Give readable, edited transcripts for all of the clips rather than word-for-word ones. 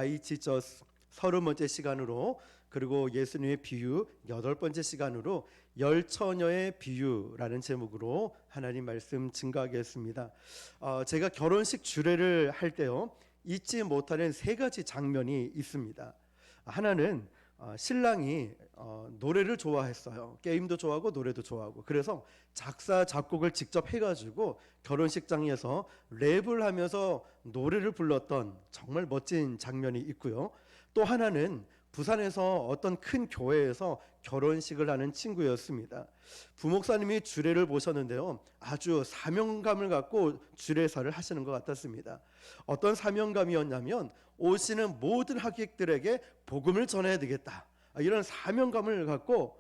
아이치저스 30번째 시간으로, 그리고 예수님의 비유 8번째 시간으로 열처녀의 비유라는 제목으로 하나님 말씀 증거하겠습니다. 제가 결혼식 주례를 할 때요, 잊지 못하는 3가지 장면이 있습니다. 하나는 신랑이 노래를 좋아했어요. 게임도 좋아하고 노래도 좋아하고. 그래서 작사 작곡을 직접 해가지고 결혼식장에서 랩을 하면서 노래를 불렀던 정말 멋진 장면이 있고요. 또 하나는 부산에서 어떤 큰 교회에서 결혼식을 하는 친구였습니다. 부목사님이 주례를 보셨는데요, 아주 사명감을 갖고 주례사를 하시는 것 같았습니다. 어떤 사명감이었냐면, 오시는 모든 하객들에게 복음을 전해야 되겠다, 이런 사명감을 갖고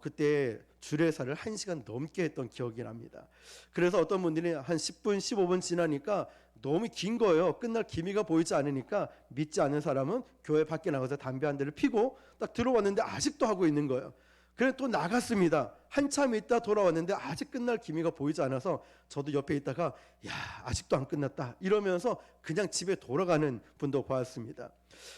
그때 주례사를 1시간 넘게 했던 기억이 납니다. 그래서 어떤 분들이 한 10분 15분 지나니까 너무 긴 거예요. 끝날 기미가 보이지 않으니까 믿지 않는 사람은 교회 밖에 나가서 담배 한 대를 피고 딱 들어왔는데 아직도 하고 있는 거예요. 그래 또 나갔습니다. 한참 있다 돌아왔는데 아직 끝날 기미가 보이지 않아서 저도 옆에 있다가 야, 아직도 안 끝났다 이러면서 그냥 집에 돌아가는 분도 보았습니다.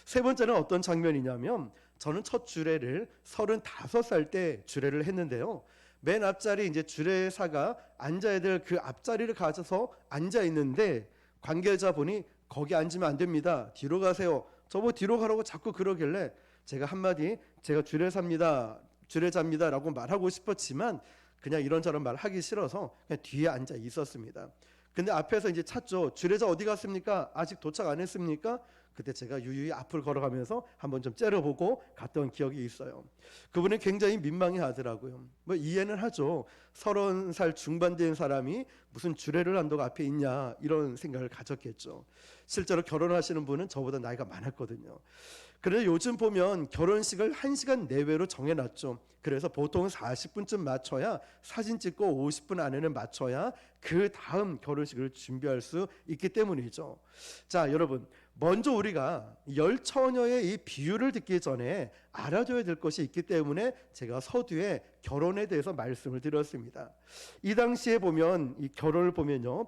세 번째는 어떤 장면이냐면, 저는 첫 주례를 35살 때 주례를 했는데요, 맨 앞자리 이제 주례사가 앉아야 될 그 앞자리를 가져서 앉아 있는데, 관계자분이 거기 앉으면 안 됩니다, 뒤로 가세요, 저보고 뒤로 가라고 자꾸 그러길래 제가 한마디 제가 주례자입니다 라고 말하고 싶었지만 그냥 이런저런 말 하기 싫어서 그냥 뒤에 앉아 있었습니다. 근데 앞에서 이제 찾죠. 주례자 어디 갔습니까? 아직 도착 안 했습니까? 그때 제가 유유히 앞을 걸어가면서 한번 좀 째려보고 갔던 기억이 있어요. 그분은 굉장히 민망해 하더라고요. 뭐 이해는 하죠. 30살 중반 된 사람이 무슨 주례를 한다고 앞에 있냐, 이런 생각을 가졌겠죠. 실제로 결혼하시는 분은 저보다 나이가 많았거든요. 그런데 요즘 보면 결혼식을 1시간 내외로 정해놨죠. 그래서 보통 40분쯤 맞춰야, 사진 찍고 50분 안에는 맞춰야 그 다음 결혼식을 준비할 수 있기 때문이죠. 자, 여러분, 먼저 우리가 열처녀의 이 비유를 듣기 전에 알아둬야 될 것이 있기 때문에 제가 서두에 결혼에 대해서 말씀을 드렸습니다. 이 당시에 보면, 이 결혼을 보면요,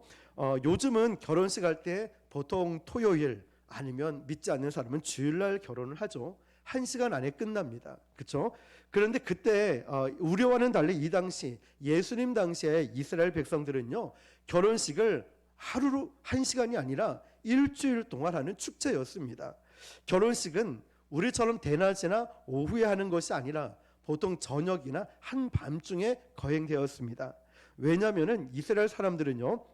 요즘은 결혼식 할 때 보통 토요일 아니면 믿지 않는 사람은 주일날 결혼을 하죠. 1시간 안에 끝납니다. 그렇죠? 그런데 그때 우리와는 달리 이 당시, 예수님 당시에 이스라엘 백성들은요, 결혼식을 하루로 1시간이 아니라 일주일 동안 하는 축제였습니다. 결혼식은 우리처럼 대낮이나 오후에 하는 것이 아니라 보통 저녁이나 한밤중에 거행되었습니다. 왜냐하면 이스라엘 사람들은요,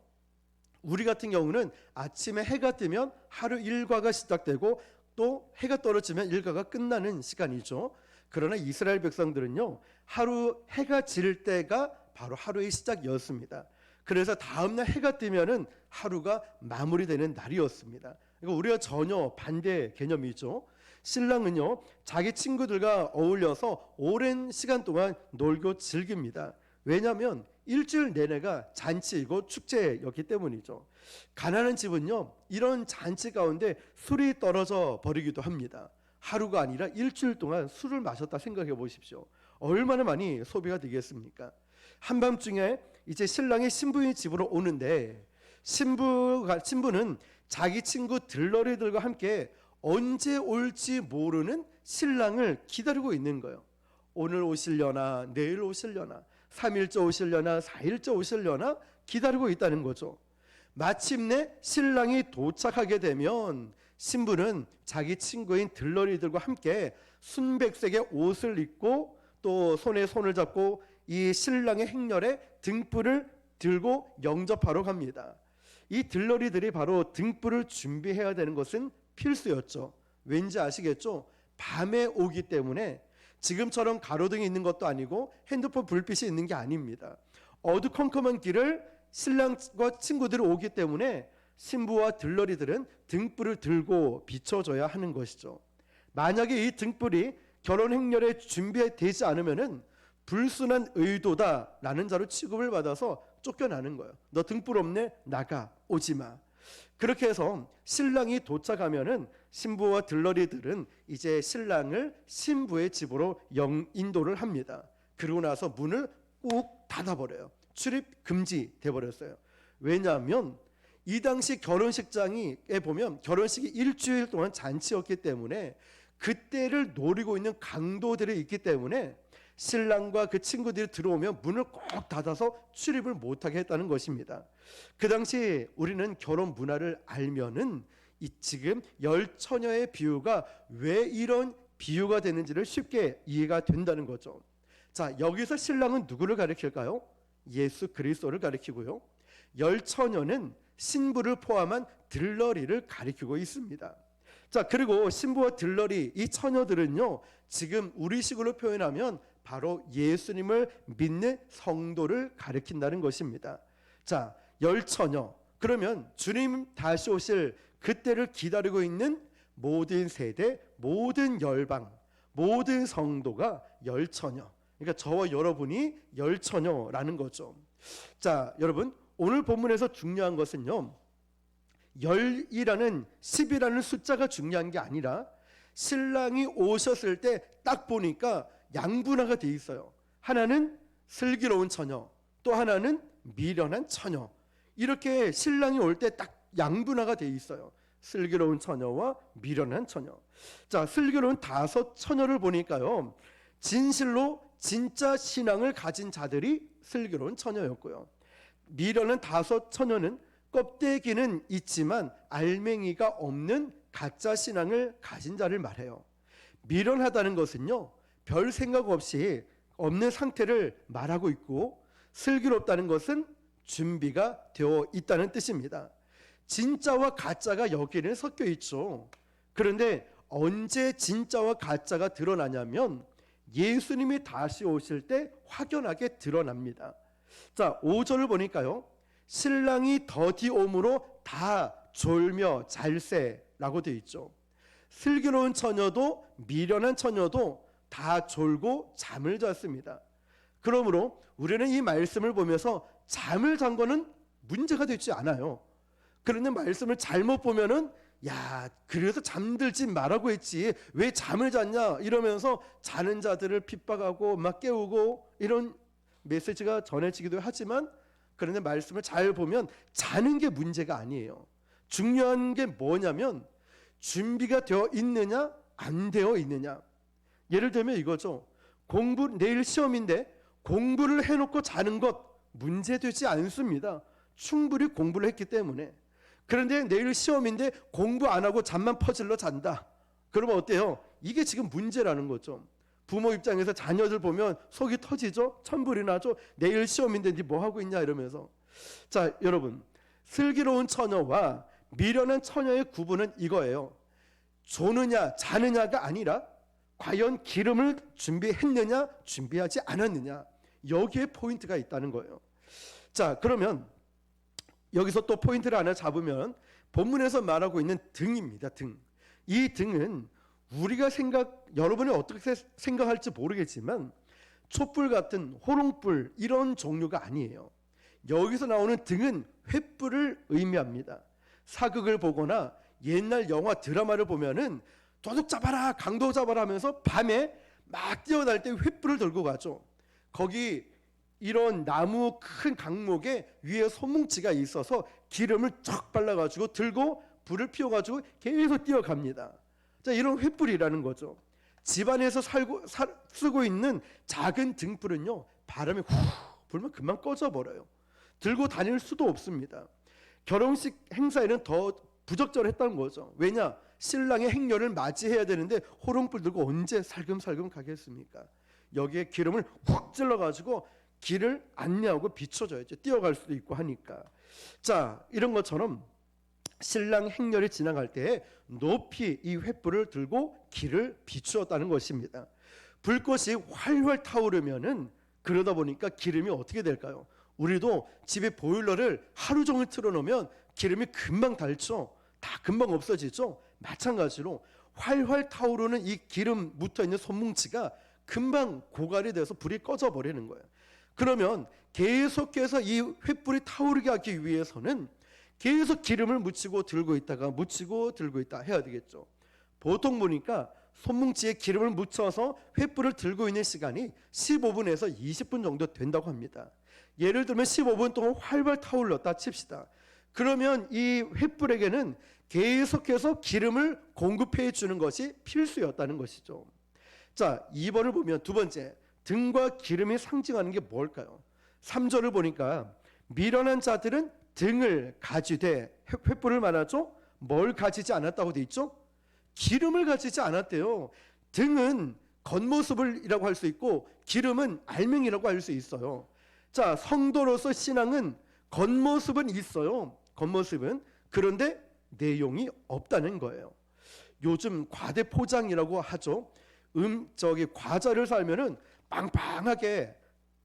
우리 같은 경우는 아침에 해가 뜨면 하루 일과가 시작되고 또 해가 떨어지면 일과가 끝나는 시간이죠. 그러나 이스라엘 백성들은요, 하루 해가 질 때가 바로 하루의 시작이었습니다. 그래서 다음날 해가 뜨면은 하루가 마무리되는 날이었습니다. 이거 우리가 전혀 반대 개념이죠. 신랑은요, 자기 친구들과 어울려서 오랜 시간 동안 놀고 즐깁니다. 왜냐하면 일주일 내내가 잔치이고 축제였기 때문이죠. 가난한 집은요, 이런 잔치 가운데 술이 떨어져 버리기도 합니다. 하루가 아니라 일주일 동안 술을 마셨다 생각해 보십시오. 얼마나 많이 소비가 되겠습니까? 한밤중에 이제 신랑이 신부의 집으로 오는데, 신부는 자기 친구 들러리들과 함께 언제 올지 모르는 신랑을 기다리고 있는 거예요. 오늘 오시려나, 내일 오시려나, 3일째 오시려나, 4일째 오시려나 기다리고 있다는 거죠. 마침내 신랑이 도착하게 되면 신부는 자기 친구인 들러리들과 함께 순백색의 옷을 입고 또 손에 손을 잡고 이 신랑의 행렬에 등불을 들고 영접하러 갑니다. 이 들러리들이 바로 등불을 준비해야 되는 것은 필수였죠. 왠지 아시겠죠? 밤에 오기 때문에 지금처럼 가로등이 있는 것도 아니고 핸드폰 불빛이 있는 게 아닙니다. 어두컴컴한 길을 신랑과 친구들이 오기 때문에 신부와 들러리들은 등불을 들고 비춰줘야 하는 것이죠. 만약에 이 등불이 결혼 행렬에 준비되지 않으면은 불순한 의도다라는 자로 취급을 받아서 쫓겨나는 거예요. 너 등불 없네? 나가, 오지 마. 그렇게 해서 신랑이 도착하면은 신부와 들러리들은 이제 신랑을 신부의 집으로 인도를 합니다. 그러고 나서 문을 꾹 닫아버려요. 출입 금지 돼버렸어요. 왜냐하면 이 당시 결혼식장에 보면 결혼식이 일주일 동안 잔치였기 때문에 그때를 노리고 있는 강도들이 있기 때문에 신랑과 그 친구들이 들어오면 문을 꼭 닫아서 출입을 못하게 했다는 것입니다. 그 당시 우리는 결혼 문화를 알면은 이 지금 열처녀의 비유가 왜 이런 비유가 되는지를 쉽게 이해가 된다는 거죠. 자, 여기서 신랑은 누구를 가리킬까요? 예수 그리스도를 가리키고요. 열처녀는 신부를 포함한 들러리를 가리키고 있습니다. 자, 그리고 신부와 들러리 이 처녀들은요, 지금 우리식으로 표현하면 바로 예수님을 믿는 성도를 가리킨다는 것입니다. 자, 열처녀, 그러면 주님 다시 오실 그때를 기다리고 있는 모든 세대, 모든 열방, 모든 성도가 열처녀, 그러니까 저와 여러분이 열처녀라는 거죠. 자, 여러분, 오늘 본문에서 중요한 것은요, 열이라는 10이라는 숫자가 중요한 게 아니라 신랑이 오셨을 때 딱 보니까 양분화가 돼 있어요. 하나는 슬기로운 처녀, 또 하나는 미련한 처녀. 이렇게 신랑이 올 때 딱 양분화가 돼 있어요. 슬기로운 처녀와 미련한 처녀. 자, 슬기로운 5 처녀를 보니까요, 진실로 진짜 신앙을 가진 자들이 슬기로운 처녀였고요. 미련한 5 처녀는 껍데기는 있지만 알맹이가 없는 가짜 신앙을 가진 자를 말해요. 미련하다는 것은요, 별 생각 없이 없는 상태를 말하고 있고, 슬기롭다는 것은 준비가 되어 있다는 뜻입니다. 진짜와 가짜가 여기는 섞여 있죠. 그런데 언제 진짜와 가짜가 드러나냐면 예수님이 다시 오실 때 확연하게 드러납니다. 자, 5절을 보니까요, 신랑이 더디 옴으로 다 졸며 잘세라고 되어 있죠. 슬기로운 처녀도 미련한 처녀도 다 졸고 잠을 잤습니다. 그러므로 우리는 이 말씀을 보면서 잠을 잔 거는 문제가 되지 않아요. 그런데 말씀을 잘못 보면은, 야, 그래서 잠들지 말라고 했지 왜 잠을 잤냐 이러면서 자는 자들을 핍박하고 막 깨우고 이런 메시지가 전해지기도 하지만, 그런데 말씀을 잘 보면 자는 게 문제가 아니에요. 중요한 게 뭐냐면 준비가 되어 있느냐 안 되어 있느냐. 예를 들면 이거죠. 내일 시험인데 공부를 해놓고 자는 것 문제되지 않습니다. 충분히 공부를 했기 때문에. 그런데 내일 시험인데 공부 안 하고 잠만 퍼질러 잔다. 그러면 어때요? 이게 지금 문제라는 거죠. 부모 입장에서 자녀들 보면 속이 터지죠. 천불이 나죠. 내일 시험인데 니 뭐 하고 있냐 이러면서. 자, 여러분, 슬기로운 처녀와 미련한 처녀의 구분은 이거예요. 조느냐 자느냐가 아니라 과연 기름을 준비했느냐 준비하지 않았느냐, 여기에 포인트가 있다는 거예요. 자, 그러면 여기서 또 포인트를 하나 잡으면 본문에서 말하고 있는 등입니다. 등. 이 등은 우리가 여러분이 어떻게 생각할지 모르겠지만 촛불 같은 호롱불 이런 종류가 아니에요. 여기서 나오는 등은 횃불을 의미합니다. 사극을 보거나 옛날 영화 드라마를 보면은 도둑 잡아라 강도 잡아라 하면서 밤에 막 뛰어날 때 횃불을 들고 가죠. 거기 이런 나무 큰 강목에 위에 소뭉치가 있어서 기름을 쫙 발라가지고 들고 불을 피워가지고 계속 뛰어갑니다. 자, 이런 횃불이라는 거죠. 집안에서 쓰고 있는 작은 등불은요, 바람이 후 불면 금방 꺼져버려요. 들고 다닐 수도 없습니다. 결혼식 행사에는 더 부적절했다는 거죠. 왜냐? 신랑의 행렬을 맞이해야 되는데 호롱불 들고 언제 살금살금 가겠습니까? 여기에 기름을 확 찔러가지고 길을 안내하고 비춰줘야죠. 뛰어갈 수도 있고 하니까. 자, 이런 것처럼 신랑 행렬이 지나갈 때 높이 이 횃불을 들고 길을 비추었다는 것입니다. 불꽃이 활활 타오르면은, 그러다 보니까 기름이 어떻게 될까요? 우리도 집에 보일러를 하루 종일 틀어놓으면 기름이 금방 닳죠. 다 금방 없어지죠. 마찬가지로 활활 타오르는 이 기름 묻어있는 손뭉치가 금방 고갈이 돼서 불이 꺼져 버리는 거예요. 그러면 계속해서 이 횃불이 타오르게 하기 위해서는 계속 기름을 묻히고 들고 있다가 묻히고 들고 있다 해야 되겠죠. 보통 보니까 손뭉치에 기름을 묻혀서 횃불을 들고 있는 시간이 15분에서 20분 정도 된다고 합니다. 예를 들면 15분 동안 활발 타올랐다 칩시다. 그러면 이 횃불에게는 계속해서 기름을 공급해 주는 것이 필수였다는 것이죠. 자, 2번을 보면 두 번째, 등과 기름이 상징하는 게 뭘까요? 3절을 보니까 미련한 자들은 등을 가지되, 횃불을 말하죠. 뭘 가지지 않았다고 돼 있죠? 기름을 가지지 않았대요. 등은 겉모습이라고 할 수 있고 기름은 알맹이라고 할 수 있어요. 자, 성도로서 신앙은 겉모습은 있어요. 겉모습은. 그런데 내용이 없다는 거예요. 요즘 과대 포장이라고 하죠. 과자를 살면은 빵빵하게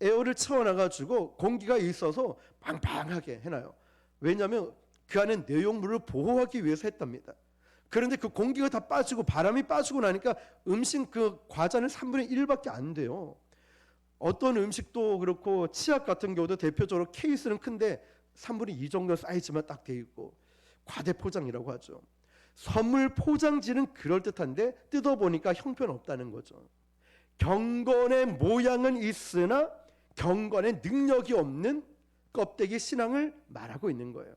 에어를 채워놔가지고 공기가 있어서 빵빵하게 해놔요. 왜냐하면 그 안에 내용물을 보호하기 위해서 했답니다. 그런데 그 공기가 다 빠지고 바람이 빠지고 나니까 음식 그 과자는 3분의 1밖에 안 돼요. 어떤 음식도 그렇고 치약 같은 경우도 대표적으로 케이스는 큰데 3분의 2 정도 사이즈만 딱 돼 있고 과대 포장이라고 하죠. 선물 포장지는 그럴듯한데 뜯어보니까 형편없다는 거죠. 경건의 모양은 있으나 경건의 능력이 없는 껍데기 신앙을 말하고 있는 거예요.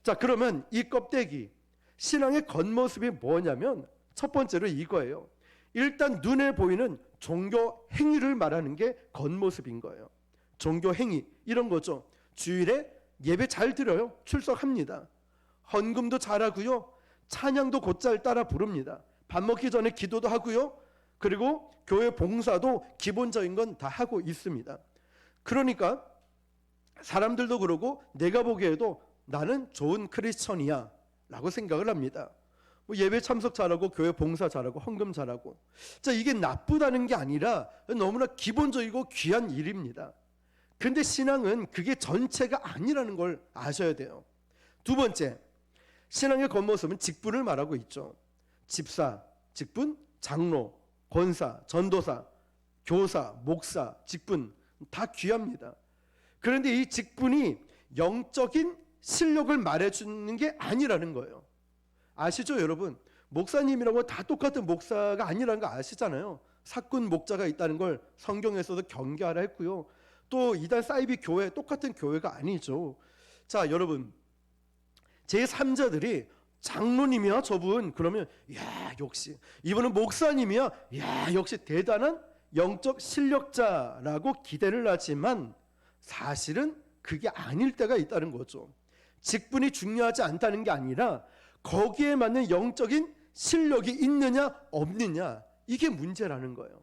자, 그러면 이 껍데기 신앙의 겉모습이 뭐냐면 첫 번째로 이거예요. 일단 눈에 보이는 종교 행위를 말하는 게 겉모습인 거예요. 종교 행위 이런 거죠. 주일에 예배 잘 드려요. 출석합니다. 헌금도 잘하고요. 찬양도 곧잘 따라 부릅니다. 밥 먹기 전에 기도도 하고요. 그리고 교회 봉사도 기본적인 건 다 하고 있습니다. 그러니까 사람들도 그러고 내가 보기에도 나는 좋은 크리스천이야 라고 생각을 합니다. 뭐 예배 참석 잘하고 교회 봉사 잘하고 헌금 잘하고. 자, 이게 나쁘다는 게 아니라 너무나 기본적이고 귀한 일입니다. 근데 신앙은 그게 전체가 아니라는 걸 아셔야 돼요. 두 번째, 신앙의 겉모습은 직분을 말하고 있죠. 집사, 직분, 장로, 권사, 전도사, 교사, 목사, 직분 다 귀합니다. 그런데 이 직분이 영적인 실력을 말해주는 게 아니라는 거예요. 아시죠, 여러분? 목사님이라고 다 똑같은 목사가 아니라는 거 아시잖아요. 사꾼 목자가 있다는 걸 성경에서도 경계하라 했고요. 또 이단 사이비 교회 똑같은 교회가 아니죠. 자, 여러분, 제3자들이 장로님이야 저분 그러면 야 역시 이분은 목사님이야 야 역시 대단한 영적 실력자라고 기대를 하지만 사실은 그게 아닐 때가 있다는 거죠. 직분이 중요하지 않다는 게 아니라 거기에 맞는 영적인 실력이 있느냐 없느냐 이게 문제라는 거예요.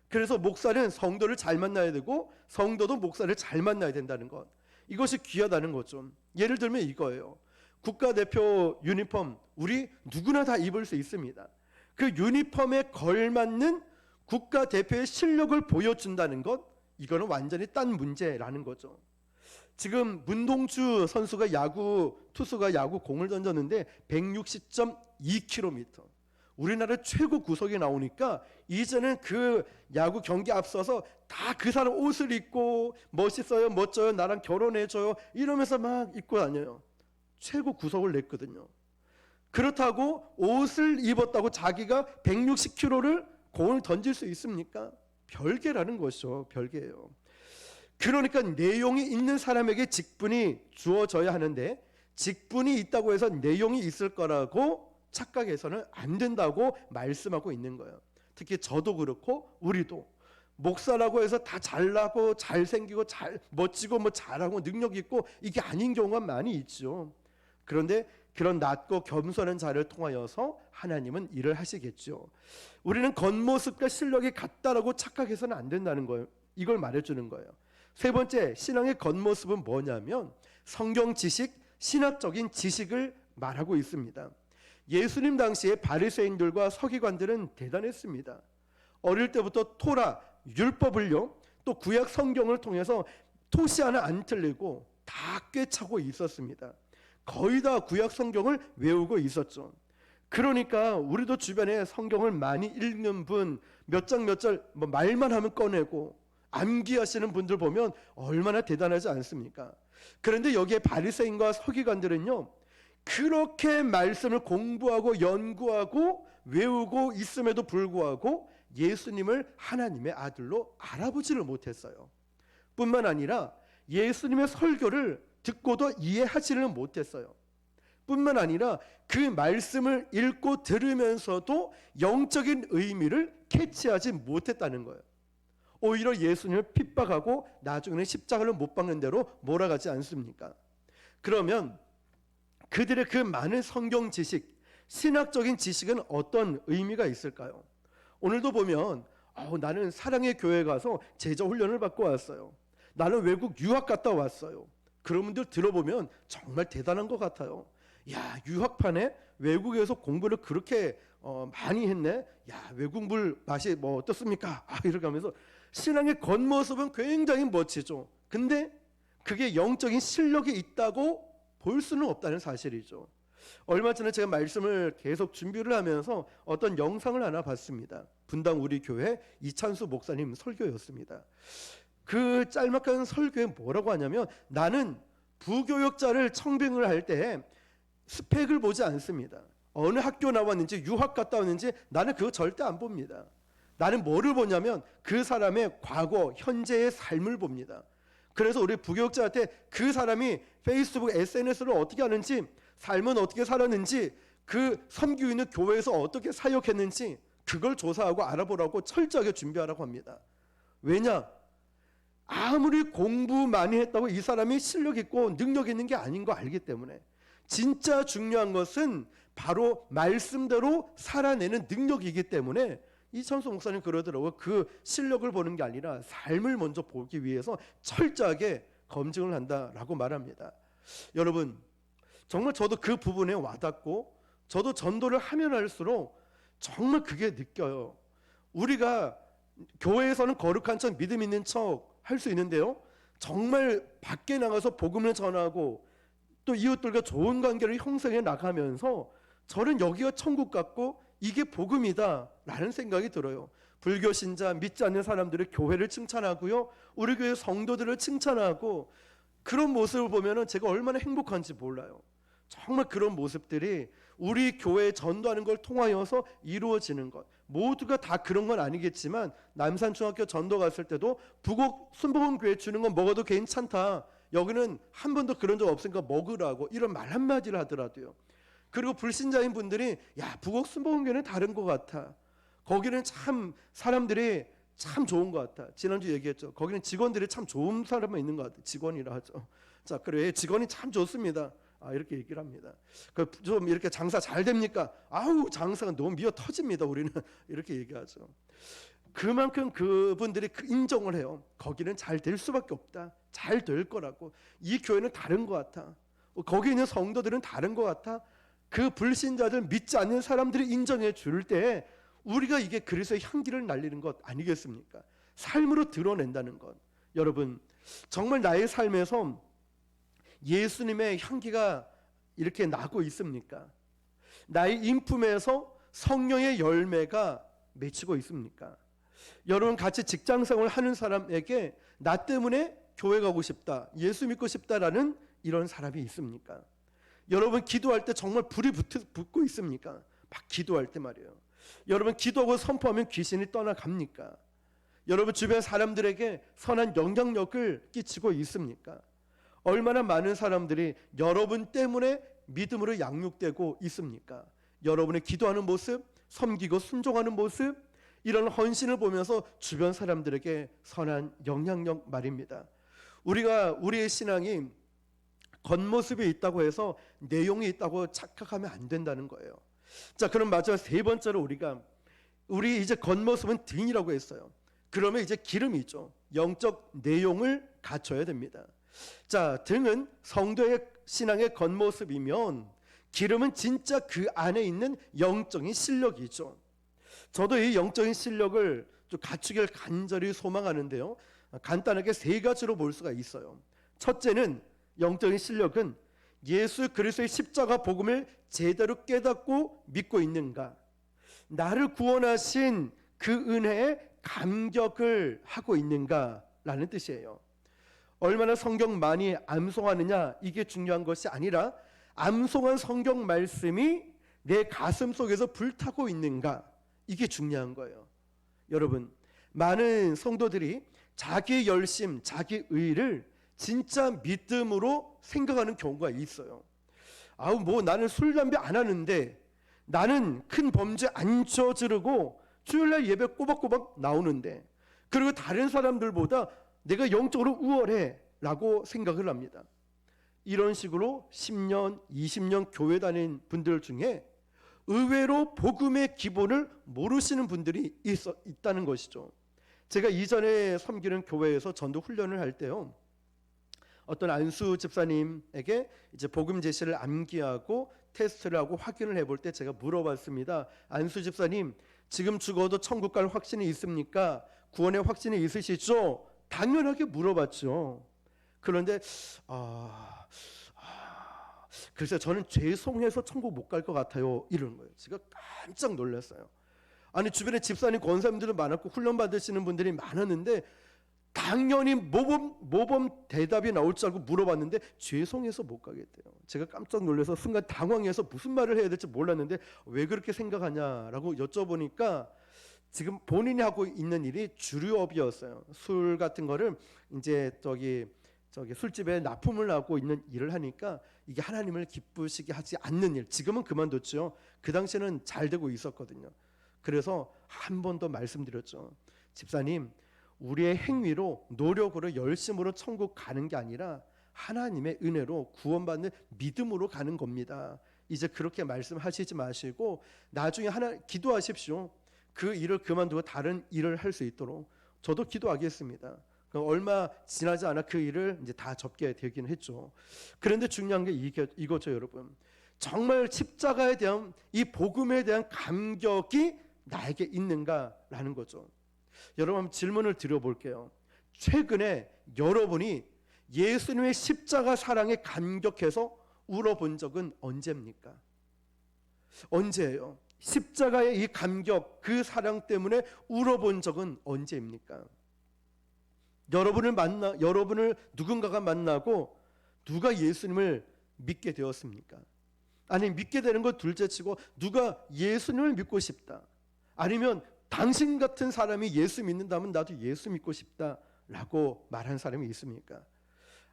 그래서 목사는 성도를 잘 만나야 되고 성도도 목사를 잘 만나야 된다는 것, 이것이 귀하다는 거죠. 예를 들면 이거예요. 국가대표 유니폼 우리 누구나 다 입을 수 있습니다. 그 유니폼에 걸맞는 국가대표의 실력을 보여준다는 것, 이거는 완전히 딴 문제라는 거죠. 지금 문동주 선수가 투수가 야구 공을 던졌는데 160.2km, 우리나라 최고 구속이 나오니까 이제는 그 야구 경기 앞서서 다 그 사람 옷을 입고 멋있어요 멋져요 나랑 결혼해줘요 이러면서 막 입고 다녀요. 최고 구속을 냈거든요. 그렇다고 옷을 입었다고 자기가 160km를 공을 던질 수 있습니까? 별개라는 것이죠. 별개예요. 그러니까 내용이 있는 사람에게 직분이 주어져야 하는데 직분이 있다고 해서 내용이 있을 거라고 착각해서는 안 된다고 말씀하고 있는 거예요. 특히 저도 그렇고 우리도 목사라고 해서 다 잘나고 잘생기고 멋지고 뭐 잘하고 능력 있고 이게 아닌 경우가 많이 있죠. 그런데 그런 낮고 겸손한 자를 통하여서 하나님은 일을 하시겠죠. 우리는 겉모습과 실력이 같다라고 착각해서는 안 된다는 거예요. 이걸 말해주는 거예요. 세 번째, 신앙의 겉모습은 뭐냐면 성경 지식, 신학적인 지식을 말하고 있습니다. 예수님 당시에 바리새인들과 서기관들은 대단했습니다. 어릴 때부터 토라, 율법을요, 또 구약 성경을 통해서 토시 하나 안 틀리고 다 꿰차고 있었습니다. 거의 다 구약 성경을 외우고 있었죠. 그러니까 우리도 주변에 성경을 많이 읽는 분, 몇 장 몇 절 말만 하면 꺼내고 암기하시는 분들 보면 얼마나 대단하지 않습니까? 그런데 여기에 바리새인과 서기관들은요, 그렇게 말씀을 공부하고 연구하고 외우고 있음에도 불구하고 예수님을 하나님의 아들로 알아보지를 못했어요. 뿐만 아니라 예수님의 설교를 듣고도 이해하지를 못했어요. 뿐만 아니라 그 말씀을 읽고 들으면서도 영적인 의미를 캐치하지 못했다는 거예요. 오히려 예수님을 핍박하고 나중에는 십자가를 못 박는 대로 몰아가지 않습니까? 그러면 그들의 그 많은 성경 지식, 신학적인 지식은 어떤 의미가 있을까요? 오늘도 보면 나는 사랑의 교회 가서 제자 훈련을 받고 왔어요. 나는 외국 유학 갔다 왔어요. 그런 분들 들어보면 정말 대단한 것 같아요. 야, 유학판에 외국에서 공부를 그렇게 많이 했네. 야, 외국 물 맛이 뭐 어떻습니까? 이렇게 하면서 신앙의 겉모습은 굉장히 멋지죠. 근데 그게 영적인 실력이 있다고 볼 수는 없다는 사실이죠. 얼마 전에 제가 말씀을 계속 준비를 하면서 어떤 영상을 하나 봤습니다. 분당 우리 교회 이찬수 목사님 설교였습니다. 그 짤막한 설교에 뭐라고 하냐면, 나는 부교역자를 청빙을 할 때 스펙을 보지 않습니다. 어느 학교 나왔는지 유학 갔다 왔는지 나는 그거 절대 안 봅니다. 나는 뭐를 보냐면 그 사람의 과거, 현재의 삶을 봅니다. 그래서 우리 부교역자한테 그 사람이 페이스북, SNS를 어떻게 하는지, 삶은 어떻게 살았는지, 그 섬기고 있는 교회에서 어떻게 사역했는지 그걸 조사하고 알아보라고 철저하게 준비하라고 합니다. 왜냐? 아무리 공부 많이 했다고 이 사람이 실력 있고 능력 있는 게 아닌 거 알기 때문에. 진짜 중요한 것은 바로 말씀대로 살아내는 능력이기 때문에 이찬수 목사님 그러더라고요. 그 실력을 보는 게 아니라 삶을 먼저 보기 위해서 철저하게 검증을 한다라고 말합니다. 여러분, 정말 저도 그 부분에 와닿고, 저도 전도를 하면 할수록 정말 그게 느껴요. 우리가 교회에서는 거룩한 척, 믿음 있는 척 할 수 있는데요, 정말 밖에 나가서 복음을 전하고 또 이웃들과 좋은 관계를 형성해 나가면서 저는 여기가 천국 같고 이게 복음이다 라는 생각이 들어요. 불교 신자, 믿지 않는 사람들의 교회를 칭찬하고요, 우리 교회 성도들을 칭찬하고, 그런 모습을 보면 제가 얼마나 행복한지 몰라요. 정말 그런 모습들이 우리 교회에 전도하는 걸 통하여서 이루어지는 것, 모두가 다 그런 건 아니겠지만 남산중학교 전도 갔을 때도 북옥 순복음교회 주는 건 먹어도 괜찮다, 여기는 한 번도 그런 적 없으니까 먹으라고, 이런 말 한마디를 하더라도요. 그리고 불신자인 분들이 야, 북옥 순복음교회는 다른 것 같아, 거기는 참 사람들이 참 좋은 것 같아. 지난주 얘기했죠. 거기는 직원들이 참 좋은 사람만 있는 것 같아. 직원이라 하죠. 자, 그래, 직원이 참 좋습니다. 이렇게 얘기를 합니다. 좀 이렇게 장사 잘 됩니까? 아우, 장사가 너무 미어 터집니다. 우리는 이렇게 얘기하죠. 그만큼 그분들이 인정을 해요. 거기는 잘 될 수밖에 없다. 잘 될 거라고. 이 교회는 다른 것 같아. 거기 있는 성도들은 다른 것 같아. 그 불신자들, 믿지 않는 사람들이 인정해 줄 때 우리가 이게 그리스도의 향기를 날리는 것 아니겠습니까? 삶으로 드러낸다는 것. 여러분, 정말 나의 삶에서 예수님의 향기가 이렇게 나고 있습니까? 나의 인품에서 성령의 열매가 맺히고 있습니까? 여러분, 같이 직장생활을 하는 사람에게 나 때문에 교회 가고 싶다, 예수 믿고 싶다라는 이런 사람이 있습니까? 여러분, 기도할 때 정말 불이 붙고 있습니까? 막 기도할 때 말이에요. 여러분, 기도하고 선포하면 귀신이 떠나갑니까? 여러분, 주변 사람들에게 선한 영향력을 끼치고 있습니까? 얼마나 많은 사람들이 여러분 때문에 믿음으로 양육되고 있습니까? 여러분의 기도하는 모습, 섬기고 순종하는 모습, 이런 헌신을 보면서 주변 사람들에게 선한 영향력 말입니다. 우리의 신앙이 겉모습이 있다고 해서 내용이 있다고 착각하면 안 된다는 거예요. 자, 그럼 마지막 세 번째로 우리 이제 겉모습은 등이라고 했어요. 그러면 이제 기름이죠. 영적 내용을 갖춰야 됩니다. 자, 등은 성도의 신앙의 겉모습이면 기름은 진짜 그 안에 있는 영적인 실력이죠. 저도 이 영적인 실력을 좀 갖추길 간절히 소망하는데요, 간단하게 세 가지로 볼 수가 있어요. 첫째는, 영적인 실력은 예수 그리스도의 십자가 복음을 제대로 깨닫고 믿고 있는가, 나를 구원하신 그 은혜에 감격을 하고 있는가라는 뜻이에요. 얼마나 성경 많이 암송하느냐, 이게 중요한 것이 아니라 암송한 성경 말씀이 내 가슴 속에서 불타고 있는가, 이게 중요한 거예요. 여러분, 많은 성도들이 자기의 열심, 자기 의를 진짜 믿음으로 생각하는 경우가 있어요. 아우 뭐 나는 술 담배 안 하는데, 나는 큰 범죄 안 저지르고 주일날 예배 꼬박꼬박 나오는데, 그리고 다른 사람들보다 내가 영적으로 우월해 라고 생각을 합니다. 이런 식으로 10년, 20년 교회 다닌 분들 중에 의외로 복음의 기본을 모르시는 분들이 있다는 것이죠. 제가 이전에 섬기는 교회에서 전도 훈련을 할 때요, 어떤 안수 집사님에게 이제 복음 제시를 암기하고 테스트를 하고 확인을 해볼 때 제가 물어봤습니다. 안수 집사님, 지금 죽어도 천국 갈 확신이 있습니까? 구원의 확신이 있으시죠? 당연하게 물어봤죠. 그런데 글쎄요, 저는 죄송해서 천국 못 갈 것 같아요, 이러는 거예요. 제가 깜짝 놀랐어요. 아니 주변에 집사님 권사님들도 많았고 훈련 받으시는 분들이 많았는데, 당연히 모범 대답이 나올 줄 알고 물어봤는데 죄송해서 못 가겠대요. 제가 깜짝 놀라서 순간 당황해서 무슨 말을 해야 될지 몰랐는데, 왜 그렇게 생각하냐라고 여쭤보니까 지금 본인이 하고 있는 일이 주류업이었어요. 술 같은 거를 이제 저기 술집에 납품을 하고 있는 일을 하니까 이게 하나님을 기쁘시게 하지 않는 일. 지금은 그만뒀죠. 그 당시에는 잘 되고 있었거든요. 그래서 한 번 더 말씀드렸죠. 집사님, 우리의 행위로 노력으로 열심으로 천국 가는 게 아니라 하나님의 은혜로 구원받는 믿음으로 가는 겁니다. 이제 그렇게 말씀하시지 마시고 나중에 기도하십시오. 그 일을 그만두고 다른 일을 할 수 있도록. 저도 기도하겠습니다. 얼마 지나지 않아 그 일을 이제 다 접게 되긴 했죠. 그런데 중요한 게 이거죠, 여러분. 정말 십자가에 대한 이 복음에 대한 감격이 나에게 있는가라는 거죠. 여러분, 질문을 드려볼게요. 최근에 여러분이 예수님의 십자가 사랑에 감격해서 울어본 적은 언제입니까? 언제예요? 십자가의 이 감격, 그 사랑 때문에 울어본 적은 언제입니까? 여러분을 누군가가 만나고 누가 예수님을 믿게 되었습니까? 아니, 믿게 되는 것 둘째치고 누가 예수님을 믿고 싶다, 아니면 당신 같은 사람이 예수 믿는다면 나도 예수 믿고 싶다라고 말한 사람이 있습니까?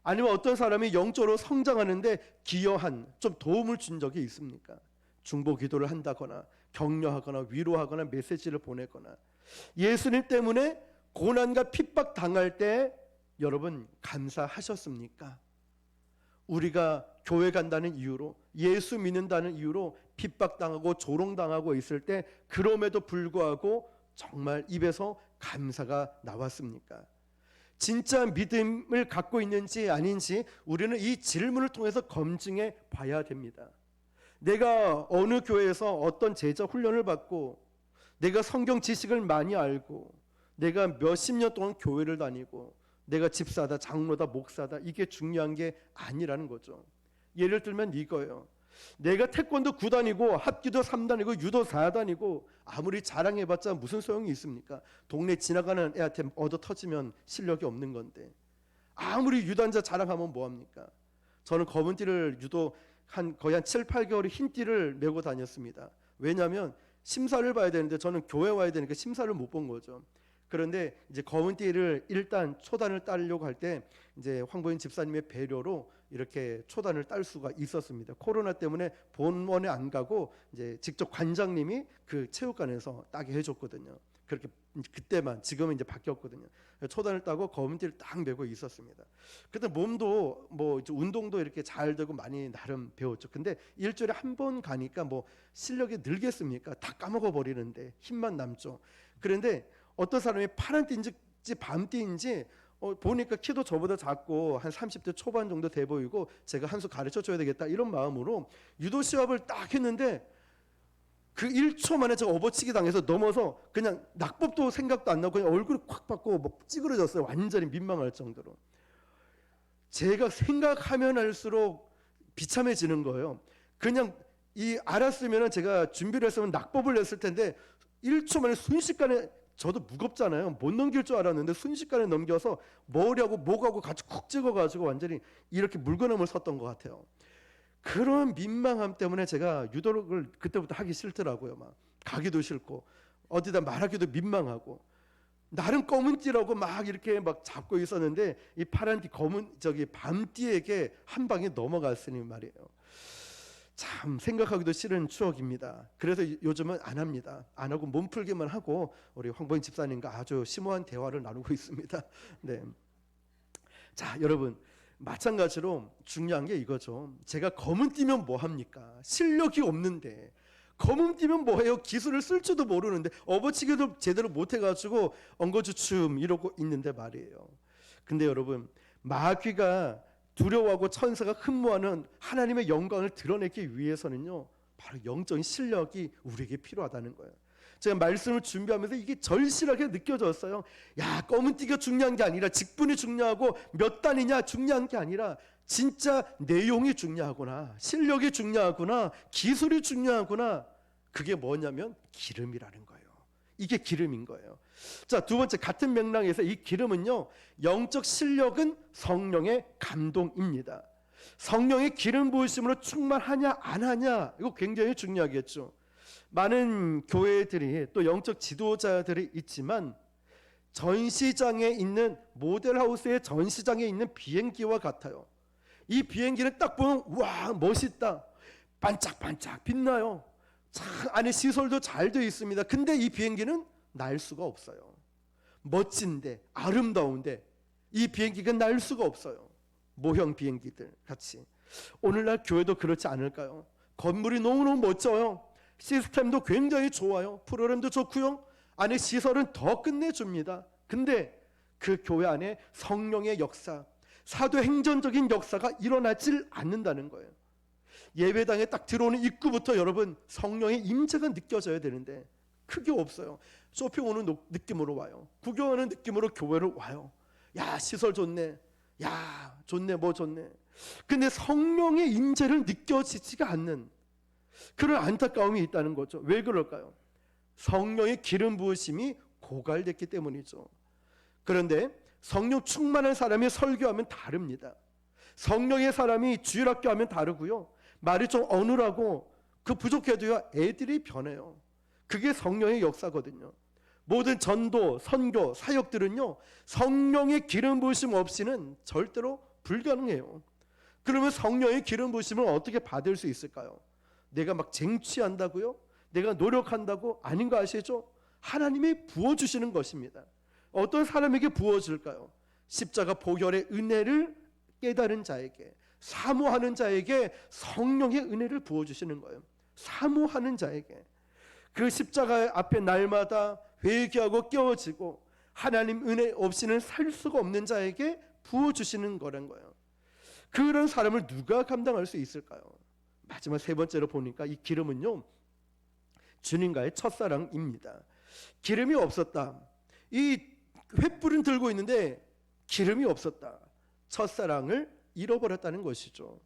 아니면 어떤 사람이 영적으로 성장하는데 기여한, 좀 도움을 준 적이 있습니까? 중보 기도를 한다거나 격려하거나 위로하거나 메시지를 보내거나. 예수님 때문에 고난과 핍박 당할 때 여러분 감사하셨습니까? 우리가 교회 간다는 이유로, 예수 믿는다는 이유로 핍박당하고 조롱당하고 있을 때 그럼에도 불구하고 정말 입에서 감사가 나왔습니까? 진짜 믿음을 갖고 있는지 아닌지 우리는 이 질문을 통해서 검증해 봐야 됩니다. 내가 어느 교회에서 어떤 제자 훈련을 받고, 내가 성경 지식을 많이 알고, 내가 몇십 년 동안 교회를 다니고, 내가 집사다, 장로다, 목사다, 이게 중요한 게 아니라는 거죠. 예를 들면 이거예요. 내가 태권도 9단이고 합기도 3단이고 유도 4단이고 아무리 자랑해봤자 무슨 소용이 있습니까? 동네 지나가는 애한테 얻어 터지면 실력이 없는 건데, 아무리 유단자 자랑하면 뭐합니까? 저는 검은 띠를 거의 한 7, 8개월을 흰 띠를 메고 다녔습니다. 왜냐하면 심사를 봐야 되는데 저는 교회 와야 되니까 심사를 못 본 거죠. 그런데 이제 검은 띠를 일단 초단을 따려고 할 때 이제 황보인 집사님의 배려로 이렇게 초단을 딸 수가 있었습니다. 코로나 때문에 본원에 안 가고 이제 직접 관장님이 그 체육관에서 따게 해줬거든요. 그렇게 그때만, 지금은 이제 바뀌었거든요. 초단을 따고 검은 띠를 딱 메고 있었습니다. 그때 몸도 뭐 이제 운동도 이렇게 잘 되고 많이 나름 배웠죠. 근데 일주일에 한 번 가니까 뭐 실력이 늘겠습니까? 다 까먹어 버리는데 힘만 남죠. 그런데 어떤 사람이 파란 띠인지 밤띠인지 보니까 키도 저보다 작고 한 30대 초반 정도 돼 보이고, 제가 한 수 가르쳐 줘야 되겠다 이런 마음으로 유도 시합을 딱 했는데 그 1초 만에 제가 업어치기 당해서 넘어서 그냥 낙법도 생각도 안 나고 그냥 얼굴이 콱 받고 뭐 찌그러졌어요. 완전히 민망할 정도로. 제가 생각하면 할수록 비참해지는 거예요. 그냥 알았으면 제가 준비를 했으면 낙법을 했을 텐데 1초 만에 순식간에, 저도 무겁잖아요. 못 넘길 줄 알았는데 순식간에 넘겨서 머리하고 목하고 같이 쿡 찍어가지고 완전히 이렇게 물건음을 섰던 것 같아요. 그런 민망함 때문에 제가 유도를 그때부터 하기 싫더라고요. 막 가기도 싫고 어디다 말하기도 민망하고. 나름 검은 띠라고 막 이렇게 막 잡고 있었는데 이 파란 띠 검은 밤띠에게 한 방에 넘어갔으니 말이에요. 참 생각하기도 싫은 추억입니다. 그래서 요즘은 안 합니다. 안 하고 몸풀기만 하고 우리 황보인 집사님과 아주 심오한 대화를 나누고 있습니다. 네. 자, 여러분 마찬가지로 중요한 게 이거죠. 제가 검은 띠면 뭐 합니까? 실력이 없는데 검은 띠면 뭐해요? 기술을 쓸 줄도 모르는데 업어치기도 제대로 못해가지고 엉거주춤 이러고 있는데 말이에요. 근데 여러분 마귀가 두려워하고 천사가 흠모하는 하나님의 영광을 드러내기 위해서는요, 바로 영적인 실력이 우리에게 필요하다는 거예요. 제가 말씀을 준비하면서 이게 절실하게 느껴졌어요. 야, 검은 띠가 중요한 게 아니라 직분이 중요하고 몇 단이냐 중요한 게 아니라 진짜 내용이 중요하구나, 실력이 중요하구나, 기술이 중요하구나. 그게 뭐냐면 기름이라는 거예요. 이게 기름인 거예요. 자, 두 번째 같은 맥락에서 이 기름은요, 영적 실력은 성령의 감동입니다. 성령의 기름 부으심으로 충만하냐 안 하냐, 이거 굉장히 중요하겠죠. 많은 교회들이 또 영적 지도자들이 있지만 전시장에 있는 모델하우스의 전시장에 있는 비행기와 같아요. 이 비행기는 딱 보면 와 멋있다, 반짝반짝 빛나요. 참 안에 시설도 잘 되어 있습니다. 근데 이 비행기는 날 수가 없어요. 멋진데 아름다운데 이 비행기가 날 수가 없어요. 모형 비행기들 같이. 오늘날 교회도 그렇지 않을까요? 건물이 너무너무 멋져요. 시스템도 굉장히 좋아요. 프로그램도 좋고요. 안에 시설은 더 끝내줍니다. 근데 그 교회 안에 성령의 역사, 사도행전적인 역사가 일어나질 않는다는 거예요. 예배당에 딱 들어오는 입구부터 여러분 성령의 임재가 느껴져야 되는데 그게 없어요. 쇼핑 오는 느낌으로 와요. 구경하는 느낌으로 교회를 와요. 야, 시설 좋네, 야 좋네, 뭐 좋네. 근데 성령의 임재를 느껴지지가 않는 그런 안타까움이 있다는 거죠. 왜 그럴까요? 성령의 기름 부으심이 고갈됐기 때문이죠. 그런데 성령 충만한 사람이 설교하면 다릅니다. 성령의 사람이 주일학교 하면 다르고요. 말이 좀 어눌하고 그 부족해도요, 애들이 변해요. 그게 성령의 역사거든요. 모든 전도, 선교, 사역들은요, 성령의 기름 부으심 없이는 절대로 불가능해요. 그러면 성령의 기름 부으심을 어떻게 받을 수 있을까요? 내가 막 쟁취한다고요? 내가 노력한다고? 아닌 거 아시죠? 하나님이 부어주시는 것입니다. 어떤 사람에게 부어줄까요? 십자가 보혈의 은혜를 깨달은 자에게, 사모하는 자에게 성령의 은혜를 부어주시는 거예요. 사모하는 자에게. 그 십자가 앞에 날마다 회개하고 깨어지고 하나님 은혜 없이는 살 수가 없는 자에게 부어주시는 거란 거예요. 그런 사람을 누가 감당할 수 있을까요? 마지막 세 번째로 보니까 이 기름은요, 주님과의 첫사랑입니다. 기름이 없었다. 이 횃불은 들고 있는데 기름이 없었다. 첫사랑을 잃어버렸다는 것이죠.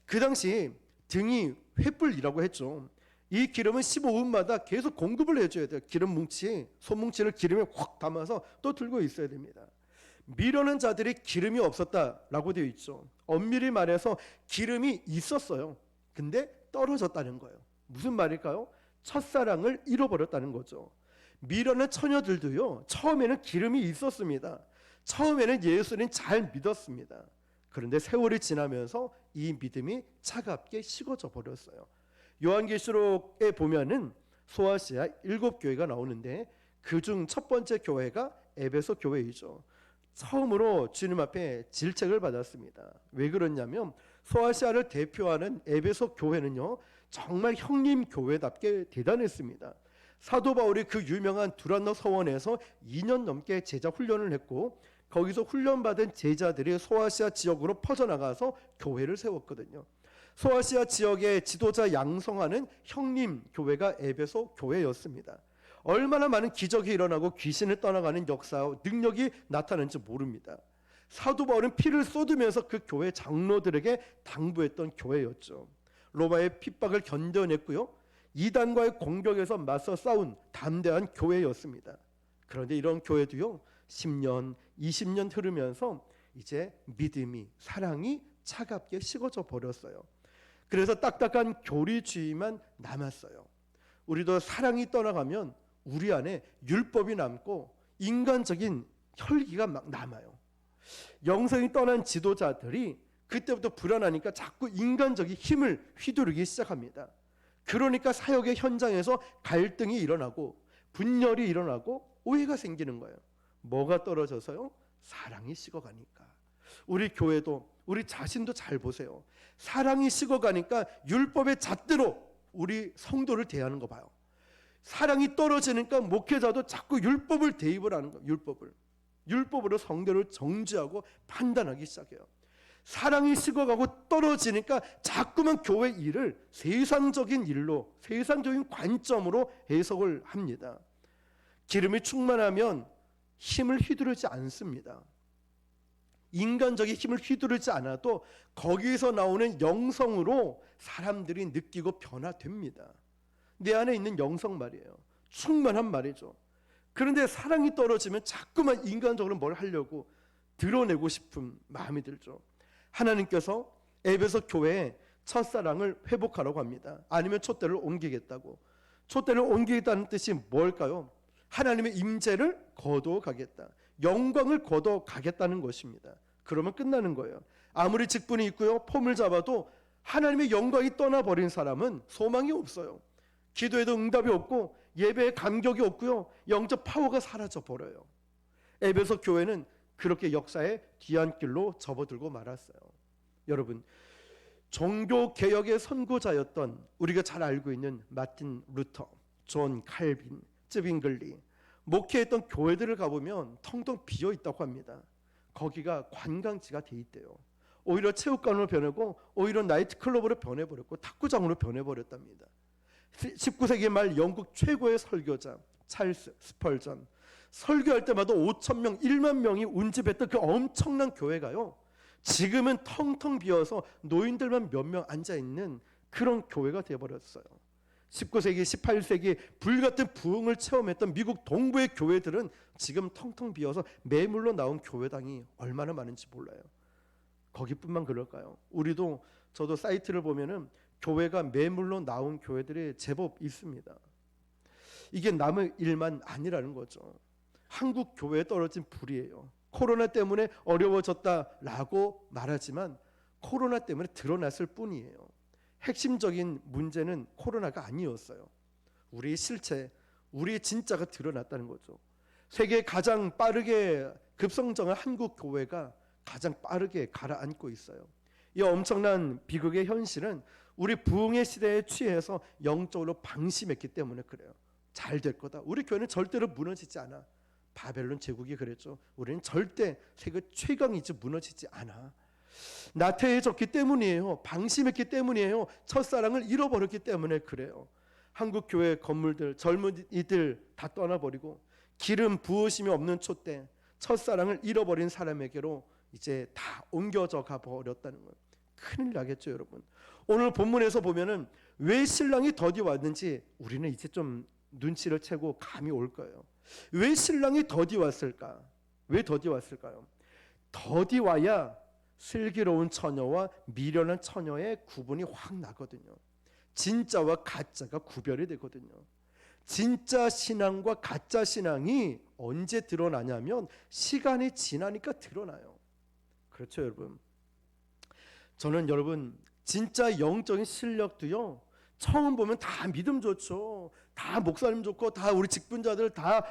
그 당시 등이 횃불이라고 했죠. 이 기름은 15분마다 계속 공급을 해줘야 돼요. 기름 뭉치, 손뭉치를 기름에 확 담아서 또 들고 있어야 됩니다. 미려는 자들이 기름이 없었다라고 되어 있죠. 엄밀히 말해서 기름이 있었어요. 근데 떨어졌다는 거예요. 무슨 말일까요? 첫사랑을 잃어버렸다는 거죠. 미련한 처녀들도요, 처음에는 기름이 있었습니다. 처음에는 예수는 잘 믿었습니다. 그런데 세월이 지나면서 이 믿음이 차갑게 식어져 버렸어요. 요한계시록에 보면은 소아시아 7교회가 나오는데 그중 첫 번째 교회가 에베소 교회이죠. 처음으로 주님 앞에 질책을 받았습니다. 왜 그러냐면 소아시아를 대표하는 에베소 교회는요, 정말 형님 교회답게 대단했습니다. 사도 바울이 그 유명한 두란노 서원에서 2년 넘게 제자 훈련을 했고 거기서 훈련받은 제자들이 소아시아 지역으로 퍼져나가서 교회를 세웠거든요. 소아시아 지역의 지도자 양성하는 형님 교회가 에베소 교회였습니다. 얼마나 많은 기적이 일어나고 귀신을 떠나가는 역사와 능력이 나타나는지 모릅니다. 사도 바울은 피를 쏟으면서 그 교회 장로들에게 당부했던 교회였죠. 로마의 핍박을 견뎌냈고요, 이단과의 공격에서 맞서 싸운 담대한 교회였습니다. 그런데 이런 교회도요, 10년, 20년 흐르면서 이제 믿음이, 사랑이 차갑게 식어져 버렸어요. 그래서 딱딱한 교리주의만 남았어요. 우리도 사랑이 떠나가면 우리 안에 율법이 남고 인간적인 혈기가 막 남아요. 영성이 떠난 지도자들이 그때부터 불안하니까 자꾸 인간적인 힘을 휘두르기 시작합니다. 그러니까 사역의 현장에서 갈등이 일어나고 분열이 일어나고 오해가 생기는 거예요. 뭐가 떨어져서요? 사랑이 식어가니까. 우리 교회도 우리 자신도 잘 보세요. 사랑이 식어가니까 율법의 잣대로 우리 성도를 대하는 거 봐요. 사랑이 떨어지니까 목회자도 자꾸 율법을 대입을 하는 거예요. 율법으로 성도를 정죄하고 판단하기 시작해요. 사랑이 식어가고 떨어지니까 자꾸만 교회 일을 세상적인 일로, 세상적인 관점으로 해석을 합니다. 기름이 충만하면 힘을 휘두르지 않습니다. 인간적인 힘을 휘두르지 않아도 거기에서 나오는 영성으로 사람들이 느끼고 변화됩니다. 내 안에 있는 영성 말이에요. 충만한 말이죠. 그런데 사랑이 떨어지면 자꾸만 인간적으로 뭘 하려고 드러내고 싶은 마음이 들죠. 하나님께서 에베소 교회에 첫사랑을 회복하라고 합니다. 아니면 촛대를 옮기겠다고. 촛대를 옮기겠다는 뜻이 뭘까요? 하나님의 임재를 거두어 가겠다. 영광을 거두어 가겠다는 것입니다. 그러면 끝나는 거예요. 아무리 직분이 있고요, 폼을 잡아도 하나님의 영광이 떠나버린 사람은 소망이 없어요. 기도에도 응답이 없고 예배에 감격이 없고요, 영적 파워가 사라져버려요. 에베소 교회는 그렇게 역사의 뒤안길로 접어들고 말았어요. 여러분, 종교개혁의 선구자였던 우리가 잘 알고 있는 마틴 루터, 존 칼빈, 쯔빙글리, 목회했던 교회들을 가보면 텅텅 비어있다고 합니다. 거기가 관광지가 돼 있대요. 오히려 체육관으로 변하고 오히려 나이트클럽으로 변해버렸고 탁구장으로 변해버렸답니다. 19세기 말 영국 최고의 설교자 찰스 스펄전, 설교할 때마다 5,000명, 1만 명이 운집했던 그 엄청난 교회가요, 지금은 텅텅 비어서 노인들만 몇 명 앉아있는 그런 교회가 되어버렸어요. 19세기, 18세기 불같은 부흥을 체험했던 미국 동부의 교회들은 지금 텅텅 비어서 매물로 나온 교회당이 얼마나 많은지 몰라요. 거기뿐만 그럴까요? 우리도, 저도 사이트를 보면은 교회가 매물로 나온 교회들이 제법 있습니다. 이게 남의 일만 아니라는 거죠. 한국 교회에 떨어진 불이에요. 코로나 때문에 어려워졌다라고 말하지만 코로나 때문에 드러났을 뿐이에요. 핵심적인 문제는 코로나가 아니었어요. 우리의 실체, 우리의 진짜가 드러났다는 거죠. 세계 가장 빠르게 급성장한 한국 교회가 가장 빠르게 가라앉고 있어요. 이 엄청난 비극의 현실은 우리 부흥의 시대에 취해서 영적으로 방심했기 때문에 그래요. 잘 될 거다. 우리 교회는 절대로 무너지지 않아. 바벨론 제국이 그랬죠. 우리는 절대 세계 최강이지 무너지지 않아. 나태해졌기 때문이에요. 방심했기 때문이에요. 첫사랑을 잃어버렸기 때문에 그래요. 한국 교회 건물들, 젊은이들 다 떠나버리고 기름 부으심이 없는 촛대, 첫사랑을 잃어버린 사람에게로 이제 다 옮겨져 가버렸다는 거예요. 큰일 나겠죠, 여러분. 오늘 본문에서 보면은 왜 신랑이 더디 왔는지 우리는 이제 좀 눈치를 채고 감이 올 거예요. 왜 신랑이 더디 왔을까? 왜 더디 왔을까요? 더디 와야 슬기로운 처녀와 미련한 처녀의 구분이 확 나거든요. 진짜와 가짜가 구별이 되거든요. 진짜 신앙과 가짜 신앙이 언제 드러나냐면 시간이 지나니까 드러나요. 그렇죠, 여러분. 저는 여러분 진짜 영적인 실력도요, 처음 보면 다 믿음 좋죠. 다 목사님 좋고 다 우리 직분자들 다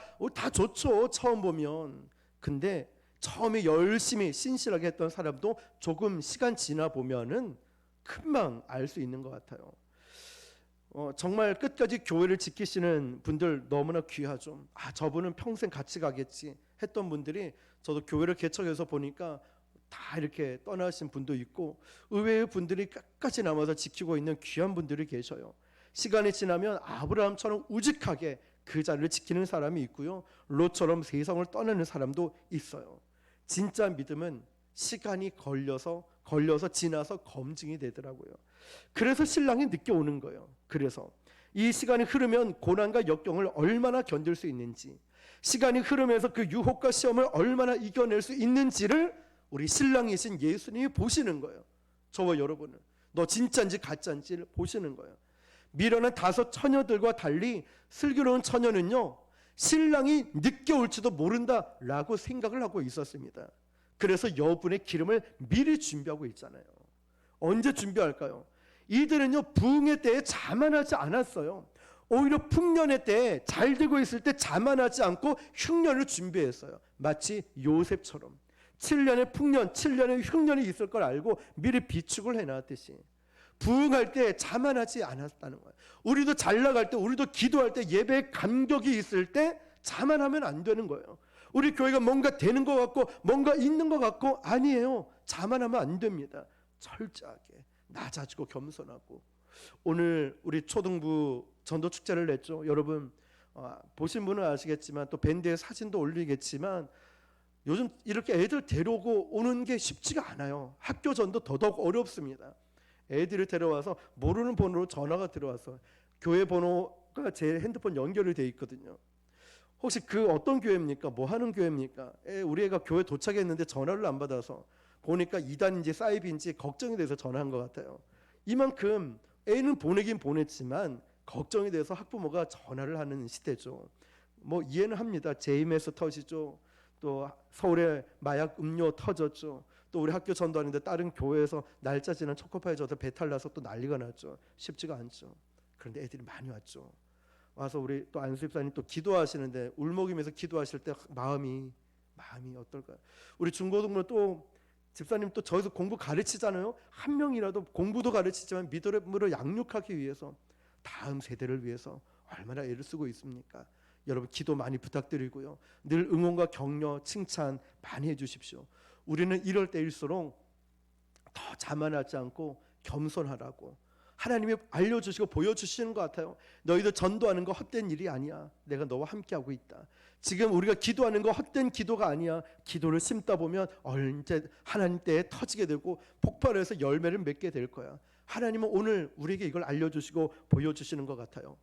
좋죠, 처음 보면. 근데 처음에 열심히 신실하게 했던 사람도 조금 시간 지나 보면은 금방 알 수 있는 것 같아요. 정말 끝까지 교회를 지키시는 분들 너무나 귀하죠. 저분은 평생 같이 가겠지 했던 분들이, 저도 교회를 개척해서 보니까 다 이렇게 떠나신 분도 있고 의외의 분들이 끝까지 남아서 지키고 있는 귀한 분들이 계셔요. 시간이 지나면 아브라함처럼 우직하게 그 자리를 지키는 사람이 있고요, 롯처럼 세상을 떠나는 사람도 있어요. 진짜 믿음은 시간이 걸려서 지나서 검증이 되더라고요. 그래서 신랑이 늦게 오는 거예요. 그래서 이 시간이 흐르면 고난과 역경을 얼마나 견딜 수 있는지, 시간이 흐르면서 그 유혹과 시험을 얼마나 이겨낼 수 있는지를 우리 신랑이신 예수님이 보시는 거예요. 저와 여러분은 너 진짜인지 가짜인지를 보시는 거예요. 미련한 5 처녀들과 달리 슬기로운 처녀는요, 신랑이 늦게 올지도 모른다라고 생각을 하고 있었습니다. 그래서 여분의 기름을 미리 준비하고 있잖아요. 언제 준비할까요? 이들은요, 부흥의 때에 자만하지 않았어요. 오히려 풍년의 때에 잘 되고 있을 때 자만하지 않고 흉년을 준비했어요. 마치 요셉처럼 7년의 풍년, 7년의 흉년이 있을 걸 알고 미리 비축을 해놨듯이 부흥할 때 자만하지 않았다는 거예요. 우리도 잘 나갈 때, 우리도 기도할 때, 예배에 감격이 있을 때 자만하면 안 되는 거예요. 우리 교회가 뭔가 되는 것 같고 뭔가 있는 것 같고 아니에요. 자만하면 안 됩니다. 철저하게 낮아지고 겸손하고. 오늘 우리 초등부 전도 축제를 냈죠. 여러분 보신 분은 아시겠지만 또 밴드에 사진도 올리겠지만 요즘 이렇게 애들 데려오고 오는 게 쉽지가 않아요. 학교 전도 더더욱 어렵습니다. 애들을 데려와서 모르는 번호로 전화가 들어와서 교회 번호가 제 핸드폰 연결이 돼 있거든요. 혹시 그 어떤 교회입니까? 뭐 하는 교회입니까? 우리 애가 교회 도착했는데 전화를 안 받아서 보니까 이단인지 사이비인지 걱정이 돼서 전화한 것 같아요. 이만큼 애는 보내긴 보냈지만 걱정이 돼서 학부모가 전화를 하는 시대죠. 뭐 이해는 합니다. 제임에서 터지죠. 또 서울에 마약 음료 터졌죠. 또 우리 학교 전도하는데 다른 교회에서 날짜 지난 초코파이 져서 배탈 나서 또 난리가 났죠. 쉽지가 않죠. 그런데 애들이 많이 왔죠. 와서 우리 또 안수집사님 또 기도하시는데 울먹이면서 기도하실 때 마음이 어떨까요? 우리 중고등부 또 집사님 또 저기서 공부 가르치잖아요. 한 명이라도 공부도 가르치지만 믿음으로 양육하기 위해서 다음 세대를 위해서 얼마나 애를 쓰고 있습니까? 여러분 기도 많이 부탁드리고요. 늘 응원과 격려, 칭찬 많이 해주십시오. 우리는 이럴 때일수록 더 자만하지 않고 겸손하라고 하나님이 알려주시고 보여주시는 것 같아요. 너희들 전도하는 거 헛된 일이 아니야. 내가 너와 함께하고 있다. 지금 우리가 기도하는 거 헛된 기도가 아니야. 기도를 심다 보면 언제 하나님 때에 터지게 되고 폭발해서 열매를 맺게 될 거야. 하나님은 오늘 우리에게 이걸 알려주시고 보여주시는 것 같아요.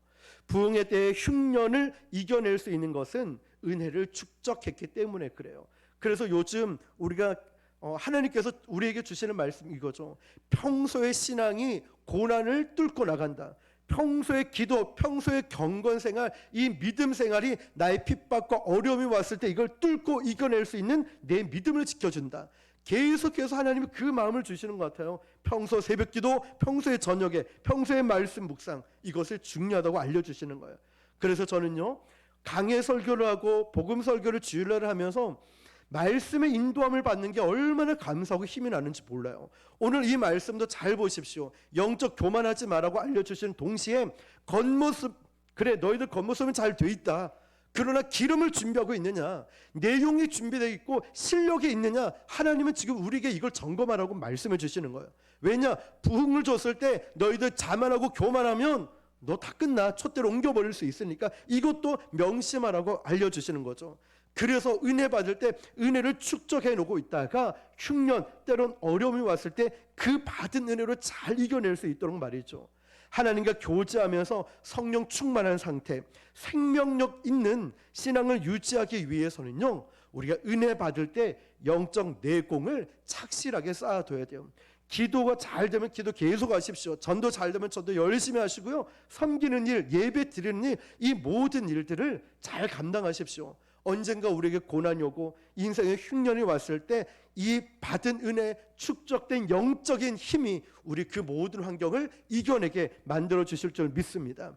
부흥의 때에 흉년을 이겨낼 수 있는 것은 은혜를 축적했기 때문에 그래요. 그래서 요즘 우리가 하나님께서 우리에게 주시는 말씀 이거죠. 평소의 신앙이 고난을 뚫고 나간다. 평소의 기도, 평소의 경건생활, 이 믿음 생활이 나의 핍박과 어려움이 왔을 때 이걸 뚫고 이겨낼 수 있는 내 믿음을 지켜준다. 계속해서 하나님이 그 마음을 주시는 것 같아요. 평소 새벽기도, 평소의 저녁에, 평소의 말씀 묵상, 이것을 중요하다고 알려주시는 거예요. 그래서 저는요, 강해 설교를 하고 복음 설교를 주일날을 하면서 말씀의 인도함을 받는 게 얼마나 감사하고 힘이 나는지 몰라요. 오늘 이 말씀도 잘 보십시오. 영적 교만하지 말라고 알려주시는 동시에 겉모습, 그래 너희들 겉모습은 잘 돼 있다. 그러나 기름을 준비하고 있느냐, 내용이 준비되어 있고 실력이 있느냐, 하나님은 지금 우리에게 이걸 점검하라고 말씀해 주시는 거예요. 왜냐, 부흥을 줬을 때 너희들 자만하고 교만하면 너 다 끝나, 촛대로 옮겨버릴 수 있으니까 이것도 명심하라고 알려주시는 거죠. 그래서 은혜 받을 때 은혜를 축적해 놓고 있다가 흉년, 때론 어려움이 왔을 때 그 받은 은혜로 잘 이겨낼 수 있도록 말이죠. 하나님과 교제하면서 성령 충만한 상태, 생명력 있는 신앙을 유지하기 위해서는요, 우리가 은혜 받을 때 영적 내공을 착실하게 쌓아둬야 돼요. 기도가 잘 되면 기도 계속 하십시오. 전도 잘 되면 전도 열심히 하시고요. 섬기는 일, 예배 드리는 일, 이 모든 일들을 잘 감당하십시오. 언젠가 우리에게 고난이 오고 인생의 흉년이 왔을 때 이 받은 은혜, 축적된 영적인 힘이 우리 그 모든 환경을 이겨내게 만들어 주실 줄 믿습니다.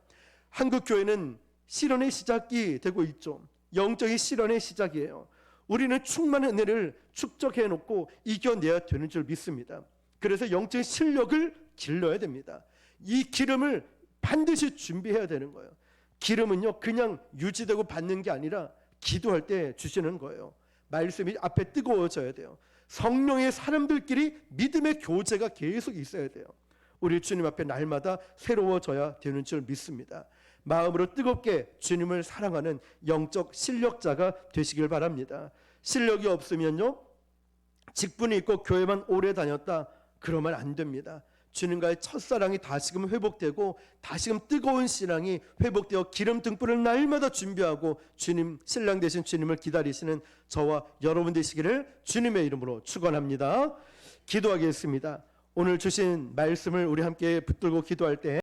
한국 교회는 실현의 시작이 되고 있죠. 영적인 실현의 시작이에요. 우리는 충만한 은혜를 축적해 놓고 이겨내야 되는 줄 믿습니다. 그래서 영적인 실력을 길러야 됩니다. 이 기름을 반드시 준비해야 되는 거예요. 기름은요, 그냥 유지되고 받는 게 아니라 기도할 때 주시는 거예요. 말씀이 앞에 뜨거워져야 돼요. 성령의 사람들끼리 믿음의 교제가 계속 있어야 돼요. 우리 주님 앞에 날마다 새로워져야 되는 줄 믿습니다. 마음으로 뜨겁게 주님을 사랑하는 영적 실력자가 되시길 바랍니다. 실력이 없으면요, 직분이 있고 교회만 오래 다녔다 그러면 안 됩니다. 주님과의 첫사랑이 다시금 회복되고 다시금 뜨거운 신앙이 회복되어 기름 등불을 날마다 준비하고 주님, 신랑 되신 주님을 기다리시는 저와 여러분 되시기를 주님의 이름으로 축원합니다. 기도하겠습니다. 오늘 주신 말씀을 우리 함께 붙들고 기도할 때